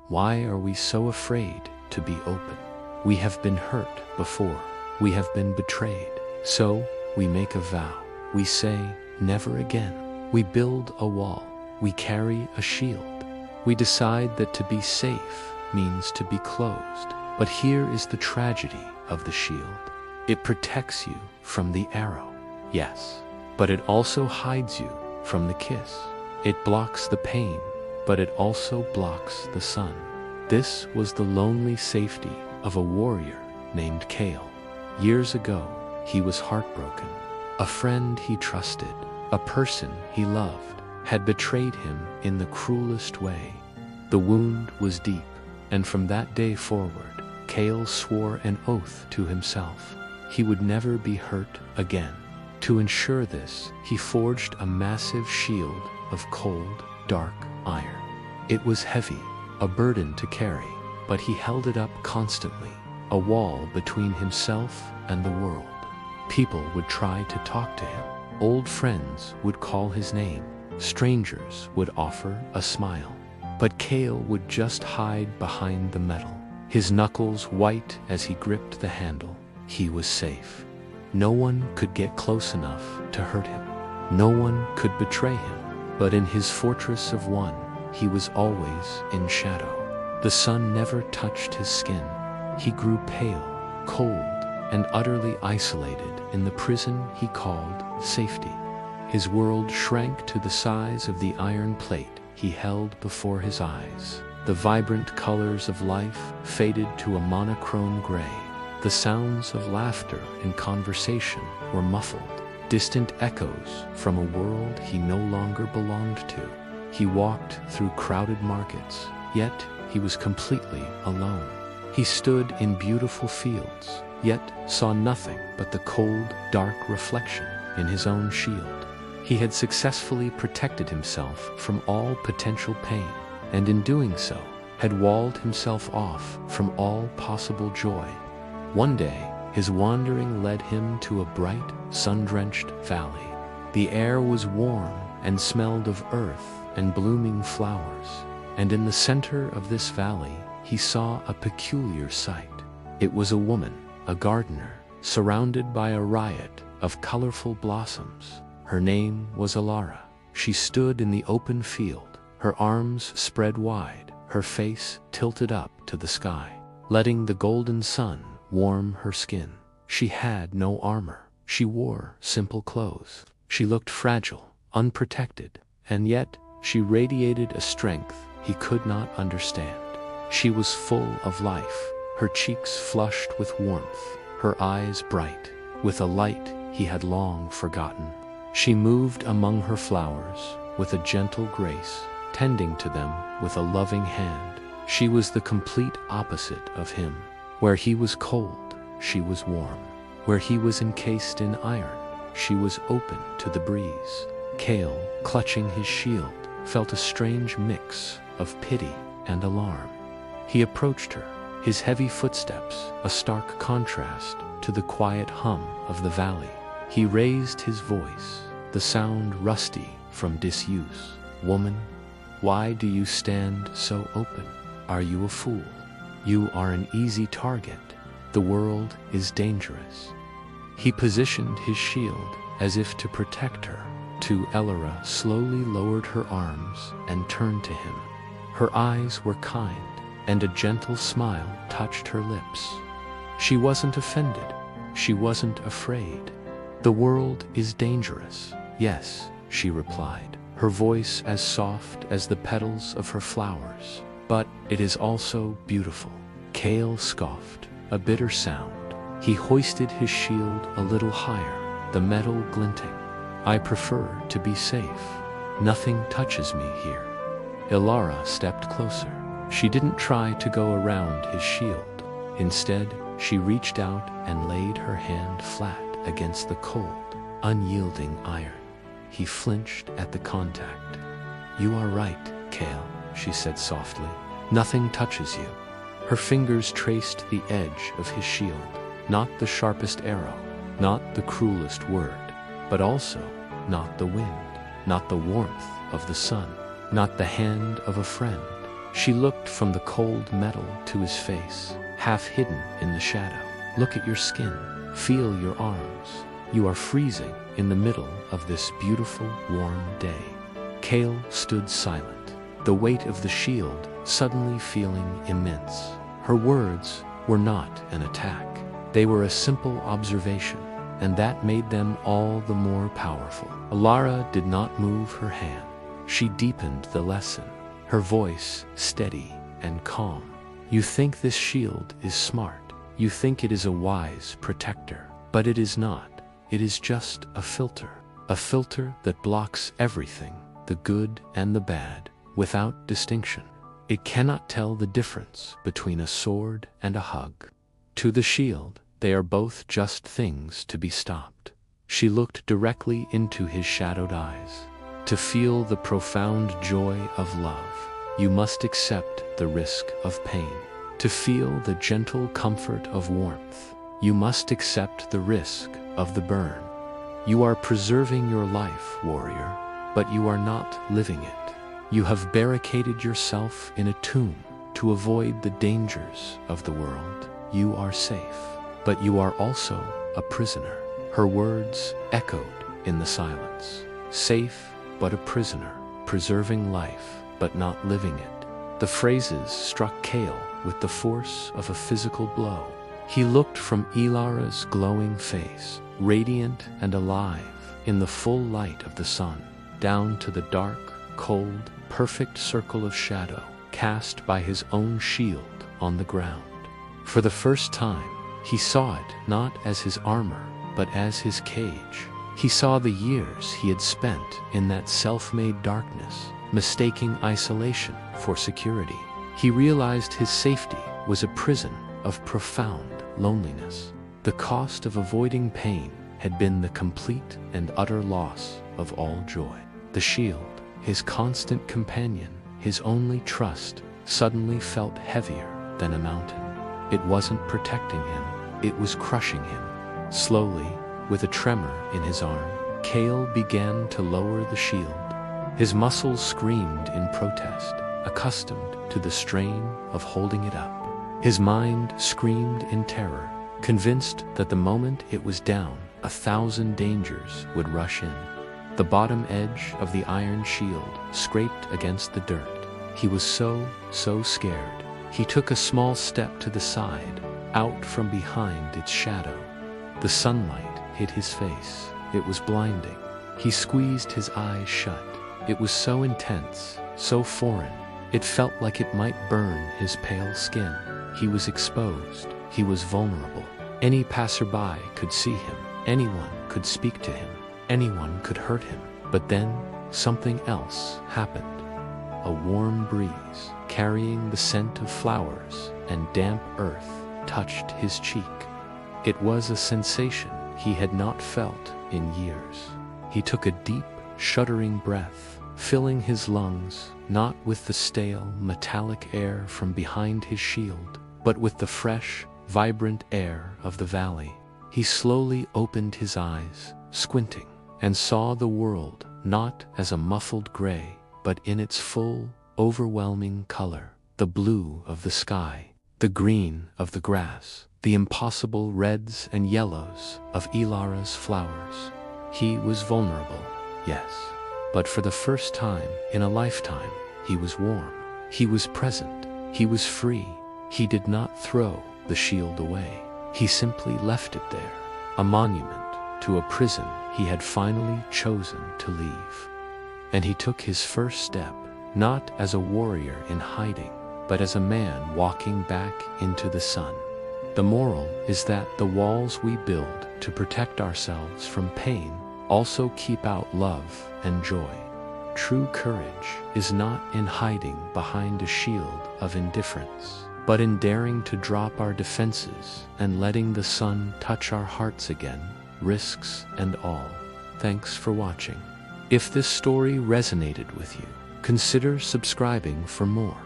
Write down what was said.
Why are we so afraid to be open? We have been hurt before. We have been betrayed. So we make a vow. We say, never again. We build a wall. We carry a shield. We decide that to be safe means to be closed. But here is the tragedy of the shield. It protects you from the arrow, yes, but it also hides you from the kiss. It blocks the pain, but it also blocks the sun. This was the lonely safety of a warrior named Kael. Years ago, he was heartbroken. A friend he trusted, a person he loved, had betrayed him in the cruelest way. The wound was deep, and from that day forward, Kael swore an oath to himself. He would never be hurt again. To ensure this, he forged a massive shield of cold, dark iron. It was heavy, a burden to carry, but he held it up constantly, a wall between himself and the world. People would try to talk to him. Old friends would call his name. Strangers would offer a smile. But Kael would just hide behind the metal, his knuckles white as he gripped the handle. He was safe. No one could get close enough to hurt him. No one could betray him. But in his fortress of one, he was always in shadow. The sun never touched his skin. He grew pale, cold, and utterly isolated in the prison he called safety. His world shrank to the size of the iron plate he held before his eyes. The vibrant colors of life faded to a monochrome gray. The sounds of laughter and conversation were muffled, distant echoes from a world he no longer belonged to. He walked through crowded markets, yet he was completely alone. He stood in beautiful fields, yet saw nothing but the cold, dark reflection in his own shield. He had successfully protected himself from all potential pain, and in doing so, had walled himself off from all possible joy. One day, his wandering led him to a bright, sun-drenched valley. The air was warm and smelled of earth and blooming flowers, and in the center of this valley, he saw a peculiar sight. It was a woman, a gardener, surrounded by a riot of colorful blossoms. Her name was Alara. She stood in the open field, her arms spread wide, her face tilted up to the sky, letting the golden sun warm her skin. She had no armor. She wore simple clothes. She looked fragile, unprotected, and yet she radiated a strength he could not understand. She was full of life, her cheeks flushed with warmth, her eyes bright, with a light he had long forgotten. She moved among her flowers with a gentle grace, tending to them with a loving hand. She was the complete opposite of him. Where he was cold, she was warm. Where he was encased in iron, she was open to the breeze. Kael, clutching his shield, felt a strange mix of pity and alarm. He approached her, his heavy footsteps a stark contrast to the quiet hum of the valley. He raised his voice, the sound rusty from disuse. Woman, why do you stand so open? Are you a fool? You are an easy target. The world is dangerous. He positioned his shield as if to protect her. Alara slowly lowered her arms and turned to him. Her eyes were kind, and a gentle smile touched her lips. She wasn't offended. She wasn't afraid. The world is dangerous. Yes, she replied, her voice as soft as the petals of her flowers. But it is also beautiful. Kael scoffed, a bitter sound. He hoisted his shield a little higher, the metal glinting. I prefer to be safe. Nothing touches me here. Alara stepped closer. She didn't try to go around his shield. Instead, she reached out and laid her hand flat against the cold, unyielding iron. He flinched at the contact. You are right, Kael, she said softly. Nothing touches you. Her fingers traced the edge of his shield, not the sharpest arrow, not the cruelest word, but also not the wind, not the warmth of the sun, not the hand of a friend. She looked from the cold metal to his face, half hidden in the shadow. Look at your skin. Feel your arms. You are freezing in the middle of this beautiful, warm day. Kael stood silent, the weight of the shield suddenly feeling immense. Her words were not an attack. They were a simple observation, and that made them all the more powerful. Ilara did not move her hand. She deepened the lesson, her voice steady and calm. You think this shield is smart. You think it is a wise protector. But it is not. It is just a filter that blocks everything, the good and the bad, without distinction. It cannot tell the difference between a sword and a hug. To the shield, they are both just things to be stopped. She looked directly into his shadowed eyes. To feel the profound joy of love, you must accept the risk of pain. To feel the gentle comfort of warmth, you must accept the risk of the burn. You are preserving your life, warrior, but you are not living it. You have barricaded yourself in a tomb to avoid the dangers of the world. You are safe, but you are also a prisoner. Her words echoed in the silence. Safe, but a prisoner. Preserving life, but not living it. The phrases struck Kael with the force of a physical blow. He looked from Ilara's glowing face, radiant and alive in the full light of the sun, down to the dark, cold, perfect circle of shadow cast by his own shield on the ground. For the first time, he saw it not as his armor, but as his cage. He saw the years he had spent in that self-made darkness, mistaking isolation for security. He realized his safety was a prison of profound loneliness. The cost of avoiding pain had been the complete and utter loss of all joy. The shield, his constant companion, his only trust, suddenly felt heavier than a mountain. It wasn't protecting him, it was crushing him. Slowly, with a tremor in his arm, Kael began to lower the shield. His muscles screamed in protest, accustomed to the strain of holding it up. His mind screamed in terror, convinced that the moment it was down, 1,000 dangers would rush in. The bottom edge of the iron shield scraped against the dirt. He was so scared. He took a small step to the side, out from behind its shadow. The sunlight hit his face. It was blinding. He squeezed his eyes shut. It was so intense, so foreign. It felt like it might burn his pale skin. He was exposed. He was vulnerable. Any passerby could see him. Anyone could speak to him. Anyone could hurt him. But then, something else happened. A warm breeze, carrying the scent of flowers and damp earth, touched his cheek. It was a sensation he had not felt in years. He took a deep, shuddering breath, filling his lungs not with the stale, metallic air from behind his shield, but with the fresh, vibrant air of the valley. He slowly opened his eyes, squinting, and saw the world not as a muffled gray, but in its full, overwhelming color. The blue of the sky, the green of the grass, the impossible reds and yellows of Ilara's flowers. He was vulnerable, yes, but for the first time in a lifetime, he was warm. He was present. He was free. He did not throw the shield away. He simply left it there, a monument to a prison he had finally chosen to leave. And he took his first step, not as a warrior in hiding, but as a man walking back into the sun. The moral is that the walls we build to protect ourselves from pain also keep out love and joy. True courage is not in hiding behind a shield of indifference, but in daring to drop our defenses and letting the sun touch our hearts again, risks and all. Thanks for watching. If this story resonated with you, consider subscribing for more.